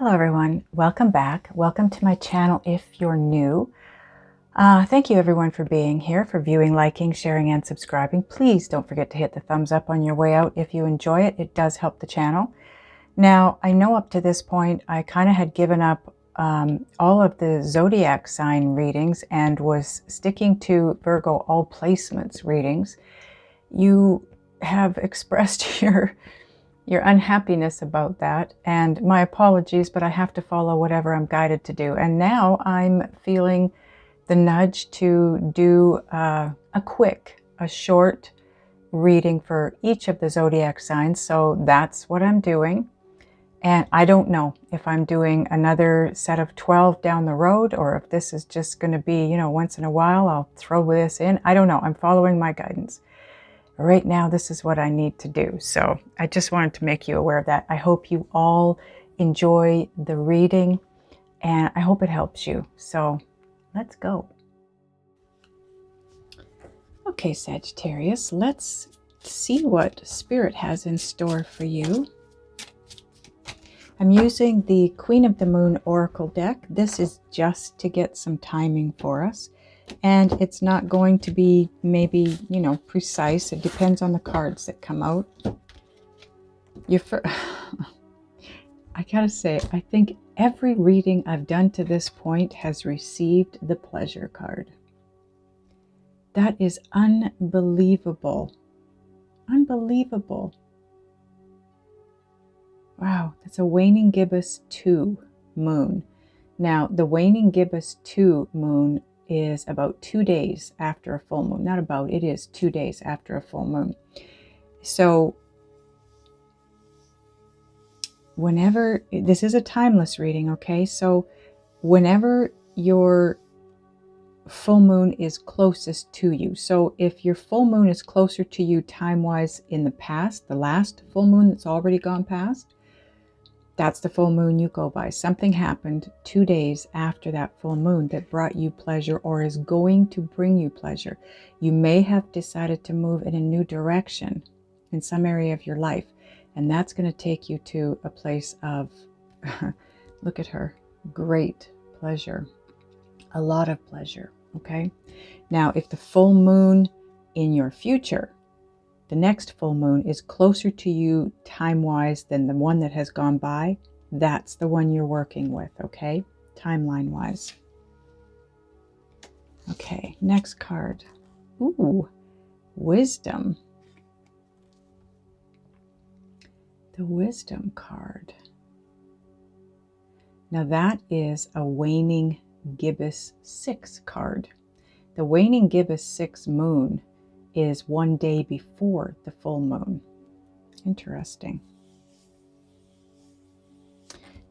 Hello everyone, welcome back. Welcome to my channel if you're new. Thank you everyone for being here, for viewing, liking, sharing, and subscribing. Please don't forget to hit the thumbs up on your way out if you enjoy it. It does help the channel. Now, I know up to this point I kind of had given up all of the zodiac sign readings and was sticking to Virgo all placements readings. You have expressed your unhappiness about that, and my apologies, but I have to follow whatever I'm guided to do. And now I'm feeling the nudge to do a short reading for each of the zodiac signs. So that's what I'm doing. And I don't know if I'm doing another set of 12 down the road, or if this is just going to be, once in a while I'll throw this in. I don't know. I'm following my guidance. Right now, this is what I need to do. So I just wanted to make you aware of that. I hope you all enjoy the reading, and I hope it helps you. So let's go. Okay, Sagittarius, let's see what Spirit has in store for you. I'm using the Queen of the Moon Oracle deck. This is just to get some timing for us. And it's not going to be maybe, precise. It depends on the cards that come out. I gotta say, I think every reading I've done to this point has received the pleasure card. That is unbelievable. Unbelievable. Wow, that's a waning gibbous 2 moon. Now, the waning gibbous 2 moon is about 2 days after a full moon. Not about, it is 2 days after a full moon. So whenever, this is a timeless reading, okay? So whenever your full moon is closest to you. So if your full moon is closer to you time-wise in the past, the last full moon that's already gone past, that's the full moon you go by. Something happened 2 days after that full moon that brought you pleasure or is going to bring you pleasure. You may have decided to move in a new direction in some area of your life, and that's going to take you to a place of, look at her, great pleasure, a lot of pleasure, okay? Now, if the full moon in your future, the next full moon, is closer to you time-wise than the one that has gone by, that's the one you're working with, okay? Timeline-wise. Okay, next card. Ooh, Wisdom. The Wisdom card. Now that is a waning gibbous 6 card. The waning gibbous 6 moon is 1 day before the full moon. Interesting.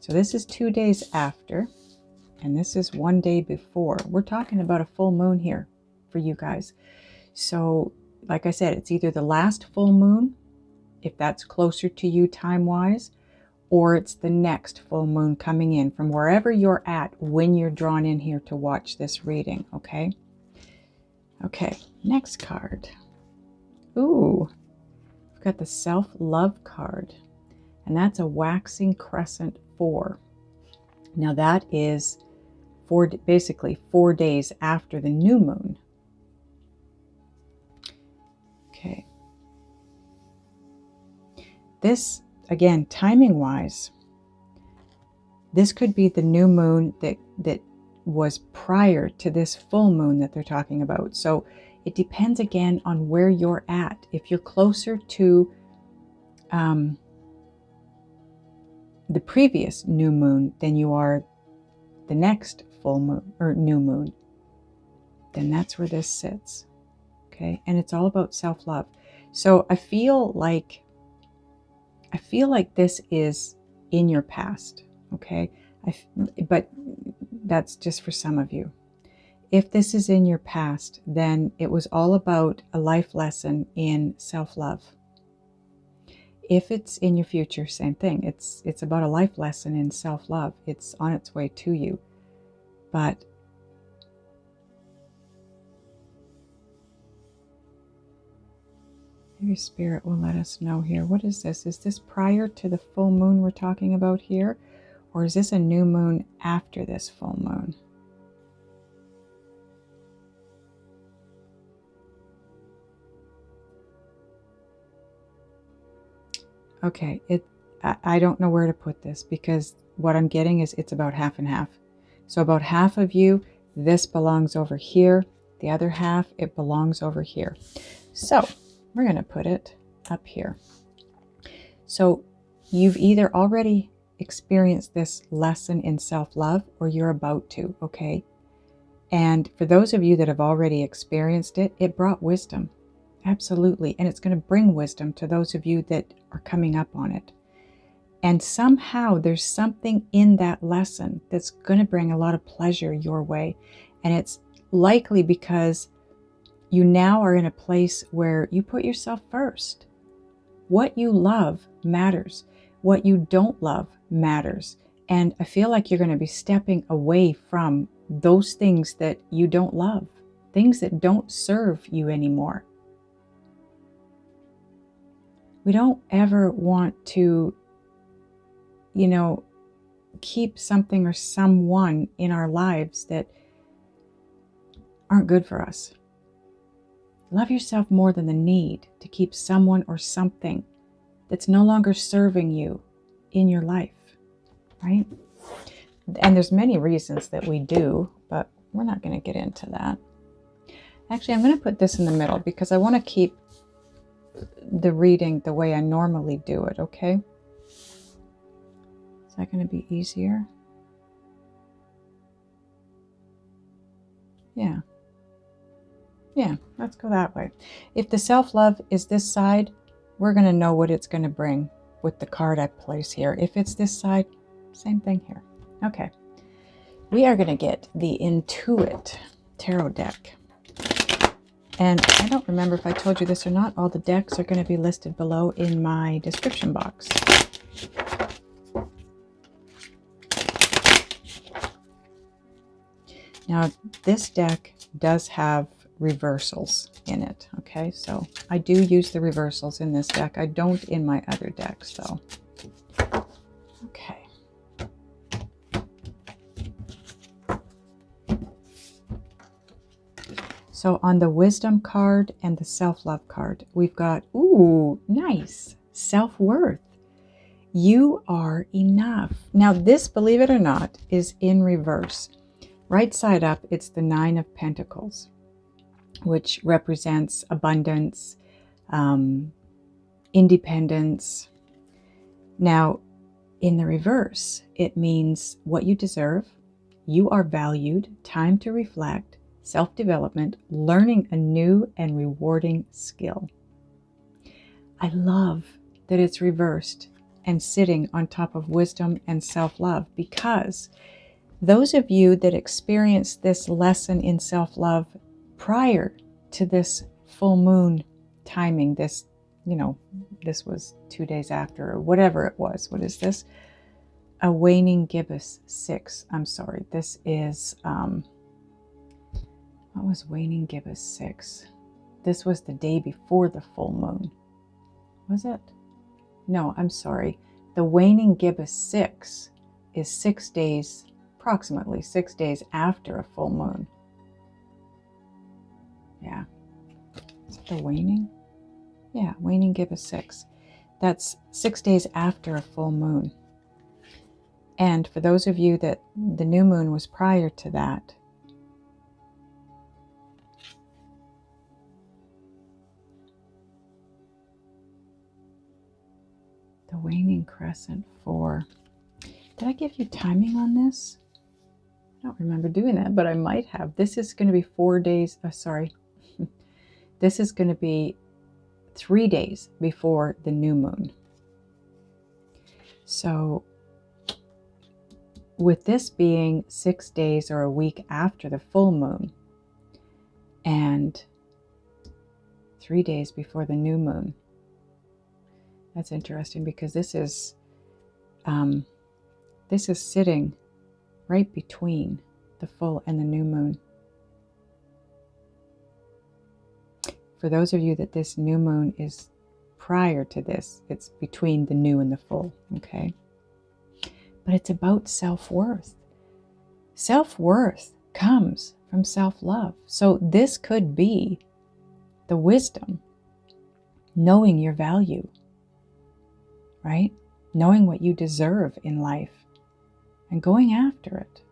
So this is 2 days after, and this is 1 day before. We're talking about a full moon here for you guys. So like I said, it's either the last full moon, if that's closer to you time-wise, or it's the next full moon coming in from wherever you're at when you're drawn in here to watch this reading, okay? Okay, next card. Ooh, we've got the Self-Love card, and that's a Waxing Crescent 4. Now that is basically 4 days after the new moon. Okay. This, again, timing-wise, this could be the new moon that was prior to this full moon that they're talking about. So it depends again on where you're at. If you're closer to the previous new moon than you are the next full moon or new moon, then that's where this sits. Okay, and it's all about self-love. So I feel like this is in your past. Okay, but that's just for some of you. If this is in your past, then it was all about a life lesson in self-love. If it's in your future, same thing. It's about a life lesson in self-love. It's on its way to you. But maybe Spirit will let us know here. What is this? Is this prior to the full moon we're talking about here? Or is this a new moon after this full moon? Okay, I don't know where to put this, because what I'm getting is it's about half and half. So about half of you, this belongs over here. The other half, it belongs over here. So we're going to put it up here. So you've either already experienced this lesson in self-love, or you're about to, okay? And for those of you that have already experienced it, it brought wisdom. Absolutely. And it's going to bring wisdom to those of you that are coming up on it. And somehow there's something in that lesson that's going to bring a lot of pleasure your way. And it's likely because you now are in a place where you put yourself first. What you love matters. What you don't love matters. And I feel like you're going to be stepping away from those things that you don't love, things that don't serve you anymore. We don't ever want to, keep something or someone in our lives that aren't good for us. Love yourself more than the need to keep someone or something that's no longer serving you in your life, right? And there's many reasons that we do, but we're not going to get into that. Actually, I'm going to put this in the middle because I want to keep the reading the way I normally do it, okay? Is that going to be easier? Yeah, let's go that way. If the self-love is this side, we're going to know what it's going to bring with the card I place here. If it's this side, same thing here. Okay. We are going to get the Intuit Tarot deck. And I don't remember if I told you this or not. All the decks are going to be listed below in my description box. Now, this deck does have reversals in it, okay? So I do use the reversals in this deck. I don't in my other decks, though. Okay. So on the wisdom card and the self-love card, we've got, ooh, nice, self-worth. You are enough. Now this, believe it or not, is in reverse. Right side up, it's the Nine of Pentacles, which represents abundance, independence. Now, in the reverse, it means what you deserve, you are valued, time to reflect, self-development, learning a new and rewarding skill. I love that it's reversed and sitting on top of wisdom and self-love, because those of you that experienced this lesson in self-love prior to this full moon timing, this, this was 2 days after or whatever it was. What is this? A waning gibbous 6. I'm sorry. This is, what was waning gibbous 6? This was the day before the full moon. Was it? No, I'm sorry. The waning gibbous 6 is 6 days, approximately 6 days after a full moon. Yeah. Is it the waning? Yeah, waning gibbous 6. That's 6 days after a full moon. And for those of you that the new moon was prior to that, the waning crescent 4. Did I give you timing on this? I don't remember doing that, but I might have. This is going to be 4 days. Sorry. This is going to be 3 days before the new moon. So with this being 6 days or a week after the full moon and 3 days before the new moon, that's interesting because this is sitting right between the full and the new moon. For those of you that this new moon is prior to this, it's between the new and the full, okay? but it's about self-worth. Self-worth comes from self-love. So this could be the wisdom, knowing your value, right? Knowing what you deserve in life and going after it.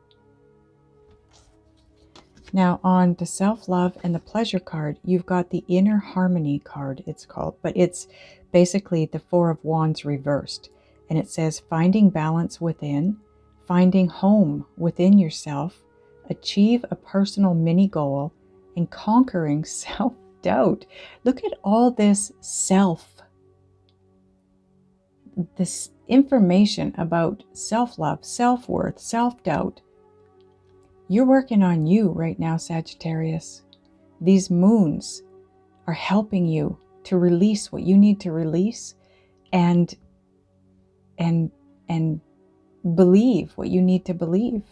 Now on the self-love and the pleasure card, you've got the inner harmony card, it's called, but it's basically the Four of Wands reversed. And it says finding balance within, finding home within yourself, achieve a personal mini goal, and conquering self-doubt. Look at all this this information about self-love, self-worth, self-doubt. You're working on you right now, Sagittarius. These moons are helping you to release what you need to release and believe what you need to believe.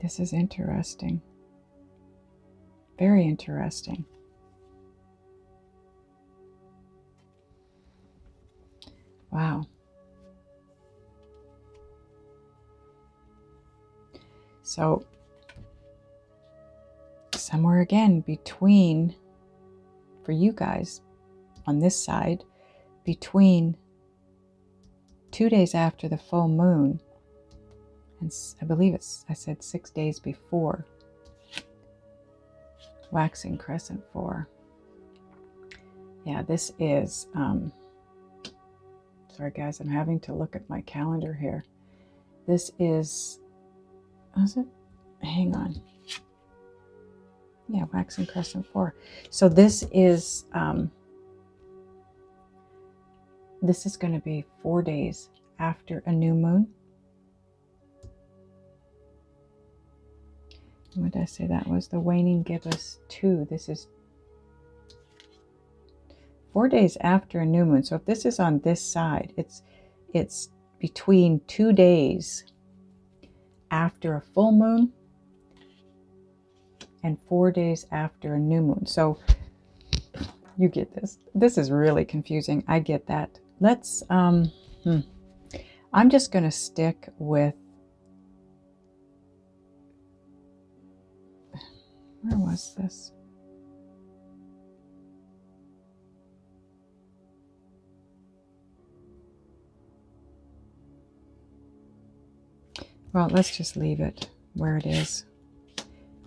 This is interesting. Very interesting. Wow. So, somewhere again between, for you guys on this side, between 2 days after the full moon, and I believe I said 6 days before waxing crescent 4. Yeah, this is, sorry guys, I'm having to look at my calendar here. This is it? Hang on. Yeah, waxing crescent 4. So this is going to be 4 days after a new moon. What did I say that was? The waning gibbous 2. This is 4 days after a new moon. So if this is on this side, it's between 2 days after a full moon and 4 days after a new moon. So you get this. This is really confusing. I get that. Let's, I'm just going to stick with, where was this? Well, let's just leave it where it is.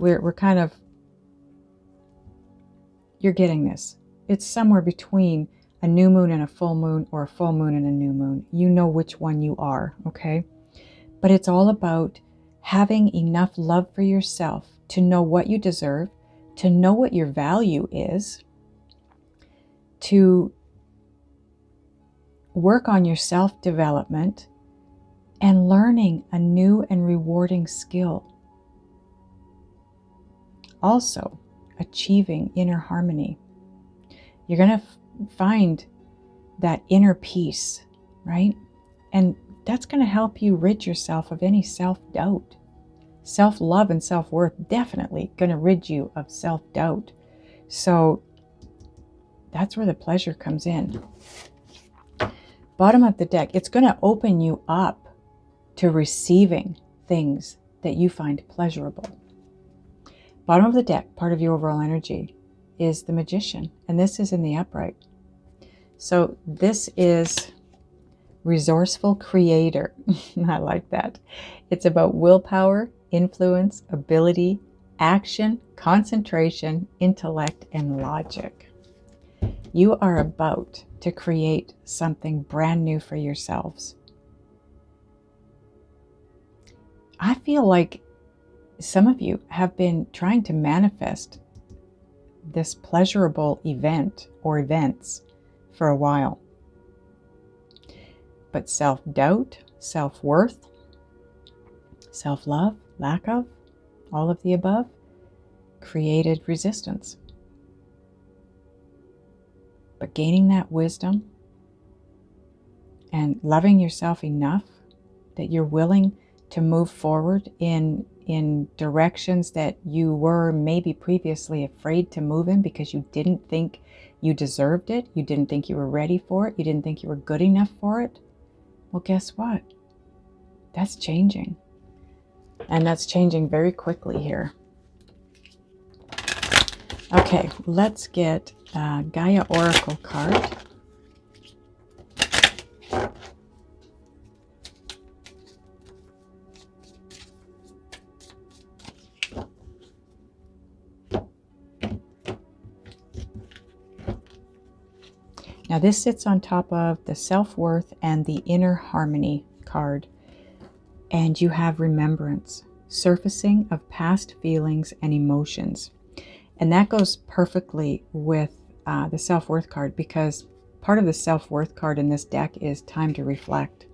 We're kind of, you're getting this. It's somewhere between a new moon and a full moon, or a full moon and a new moon. You know which one you are, okay? But it's all about having enough love for yourself to know what you deserve, to know what your value is, to work on your self-development, and learning a new and rewarding skill. Also, achieving inner harmony. You're going to find that inner peace, right? And that's going to help you rid yourself of any self-doubt. Self-love and self-worth definitely going to rid you of self-doubt. So that's where the pleasure comes in. Bottom of the deck, it's going to open you up to receiving things that you find pleasurable. Bottom of the deck, part of your overall energy, is the Magician, and this is in the upright. So this is resourceful creator. I like that. It's about willpower, influence, ability, action, concentration, intellect, and logic. You are about to create something brand new for yourselves. I feel like some of you have been trying to manifest this pleasurable event or events for a while. But self-doubt, self-worth, self-love, lack of, all of the above, created resistance. But gaining that wisdom and loving yourself enough that you're willing to move forward in directions that you were maybe previously afraid to move in because you didn't think you deserved it, you didn't think you were ready for it, you didn't think you were good enough for it. Well, guess what? That's changing. And that's changing very quickly here. Okay, let's get a Gaia Oracle card. Now this sits on top of the self-worth and the inner harmony card. And you have remembrance, surfacing of past feelings and emotions. And that goes perfectly with the self-worth card, because part of the self-worth card in this deck is time to reflect.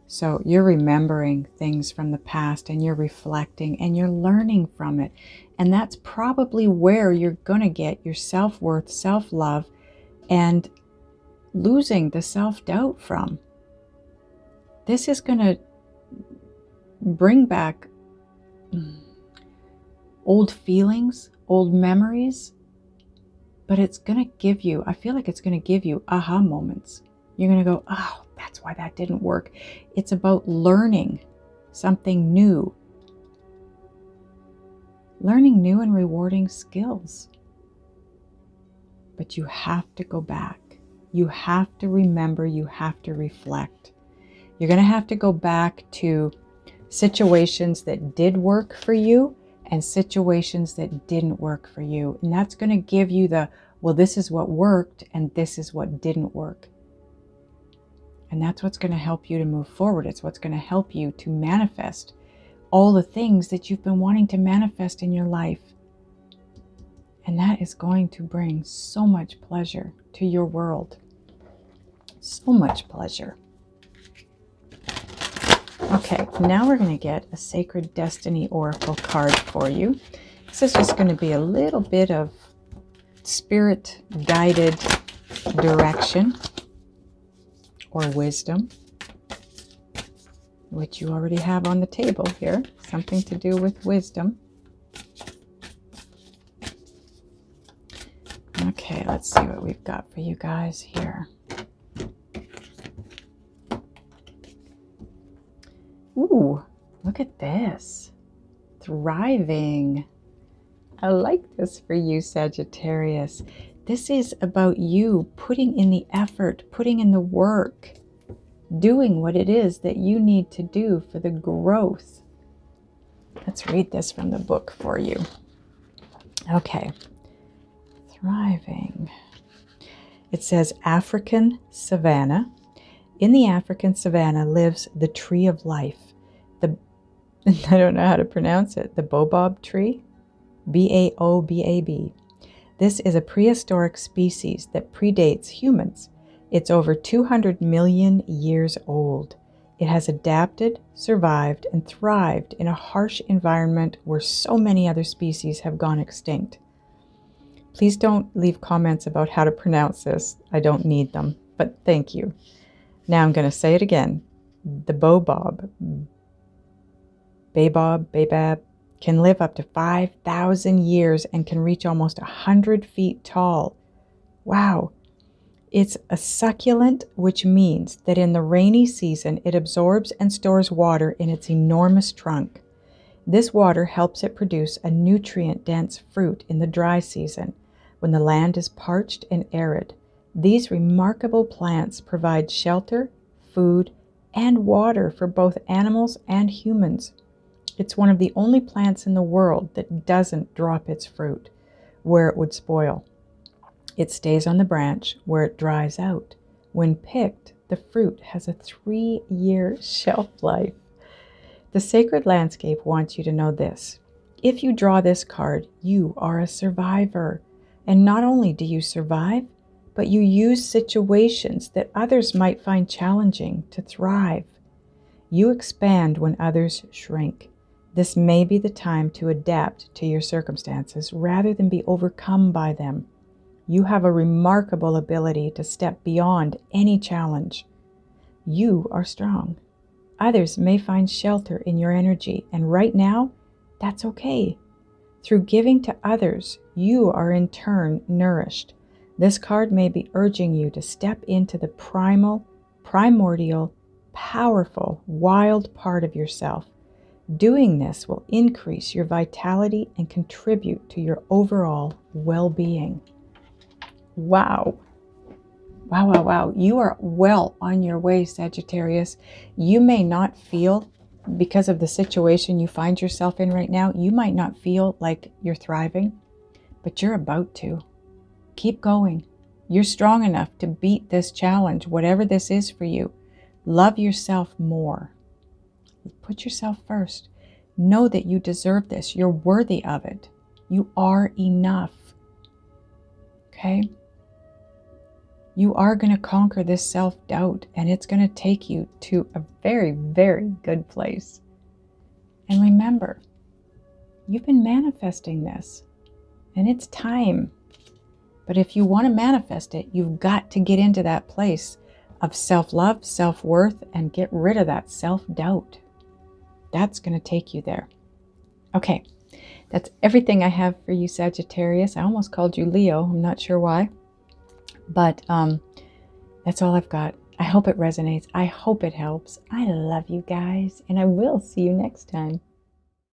So you're remembering things from the past and you're reflecting and you're learning from it. And that's probably where you're going to get your self-worth, self-love, and losing the self-doubt from. This is going to bring back old feelings, old memories, but it's going to give you, I feel like it's going to give you aha moments. You're going to go, oh, that's why that didn't work. It's about learning something new. Learning new and rewarding skills. But you have to go back. You have to remember, you have to reflect. You're going to have to go back to situations that did work for you and situations that didn't work for you. And that's going to give you the, well, this is what worked and this is what didn't work. And that's what's going to help you to move forward. It's what's going to help you to manifest all the things that you've been wanting to manifest in your life. And that is going to bring so much pleasure to your world. So much pleasure. Okay, now we're going to get a Sacred Destiny Oracle card for you. This is just going to be a little bit of spirit-guided direction or wisdom, which you already have on the table here. Something to do with wisdom. Okay, let's see what we've got for you guys here. Ooh, look at this. Thriving. I like this for you, Sagittarius. This is about you putting in the effort, putting in the work, doing what it is that you need to do for the growth. Let's read this from the book for you. Okay. Thriving. It says African savanna. In the African savanna lives the tree of life. I don't know how to pronounce it. The baobab tree. Baobab. This is a prehistoric species that predates humans. It's over 200 million years old. It has adapted, survived, and thrived in a harsh environment where so many other species have gone extinct. Please don't leave comments about how to pronounce this. I don't need them, but thank you. Now I'm going to say it again. The baobab, can live up to 5,000 years and can reach almost 100 feet tall. Wow. It's a succulent, which means that in the rainy season, it absorbs and stores water in its enormous trunk. This water helps it produce a nutrient-dense fruit in the dry season, when the land is parched and arid. These remarkable plants provide shelter, food, and water for both animals and humans. It's one of the only plants in the world that doesn't drop its fruit where it would spoil. It stays on the branch where it dries out. When picked, the fruit has a 3-year shelf life. The sacred landscape wants you to know this. If you draw this card, you are a survivor. And not only do you survive, but you use situations that others might find challenging to thrive. You expand when others shrink. This may be the time to adapt to your circumstances rather than be overcome by them. You have a remarkable ability to step beyond any challenge. You are strong. Others may find shelter in your energy, and right now, that's okay. Through giving to others, you are in turn nourished. This card may be urging you to step into the primal primordial, powerful, wild part of yourself. Doing this will increase your vitality and contribute to your overall well-being. Wow. Wow, wow, wow. You are well on your way, Sagittarius. You may not feel, because of the situation you find yourself in right now, you might not feel like you're thriving, but you're about to. Keep going. You're strong enough to beat this challenge, whatever this is for you. Love yourself more. Put yourself first. Know that you deserve this. You're worthy of it. You are enough. Okay? You are going to conquer this self-doubt, and it's going to take you to a very, very good place. And remember, you've been manifesting this, and it's time. But if you want to manifest it, you've got to get into that place of self-love, self-worth, and get rid of that self-doubt. That's going to take you there. Okay, that's everything I have for you, Sagittarius. I almost called you Leo. I'm not sure why. But that's all I've got. I hope it resonates. I hope it helps. I love you guys, and I will see you next time.